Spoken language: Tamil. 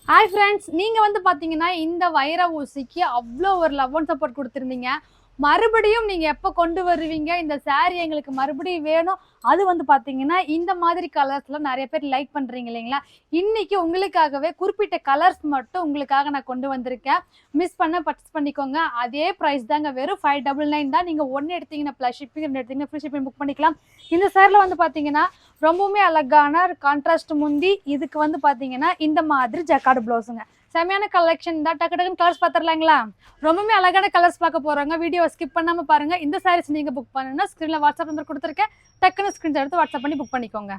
ஹாய் ஃப்ரெண்ட்ஸ், நீங்கள் வந்து பார்த்தீங்கன்னா இந்த வைர ஊசிக்கு அவ்வளோ ஒரு லவ் அண்ட் சப்போர்ட் கொடுத்துருந்தீங்க. மறுபடியும் நீங்கள் எப்போ கொண்டு வருவீங்க இந்த saree எங்களுக்கு மறுபடியும் வேணும். அது வந்து பார்த்தீங்கன்னா இந்த மாதிரி கலர்ஸ்லாம் நிறைய பேர் லைக் பண்ணுறீங்க இல்லைங்களா? இன்னைக்கு உங்களுக்காகவே குறிப்பிட்ட கலர்ஸ் மட்டும் உங்களுக்காக நான் கொண்டு வந்திருக்கேன். மிஸ் பண்ண பர்ச்சேஸ் பண்ணிக்கோங்க. அதே ப்ரைஸ் தாங்க, வெறும் 599 தான். நீங்கள் ஒன்று எடுத்தீங்கன்னா ப்ளஸ் ஷிப்பிங், ரெண்டு எடுத்தீங்கன்னா ஃப்ரீ ஷிப்பிங் புக் பண்ணிக்கலாம். இந்த சேரில் வந்து பார்த்தீங்கன்னா ரொம்பவுமே அழகான கான்ட்ராஸ்ட் முந்தி, இதுக்கு வந்து பார்த்தீங்கன்னா இந்த மாதிரி ஜக்கார்டு ப்ளவுஸுங்க. செமையான கலெக்ஷன் தான். டக்கு டக்குன்னு கலர்ஸ் பார்த்துடலாங்களா? ரொம்பவுமே அழகான கலர்ஸ் பார்க்க போகிறோங்க. வீடியோவை ஸ்கிப் பண்ணாமல் பாருங்கள். இந்த சாரீஸ் நீங்கள் புக் பண்ணணும்னா ஸ்க்ரீனில் வாட்ஸ்அப் நம்பர் கொடுத்துருக்கேன். டக்குன்னு ஸ்க்ரீன்ஷாட் எடுத்து வாட்ஸ்அப் பண்ணி புக் பண்ணிக்கோங்க.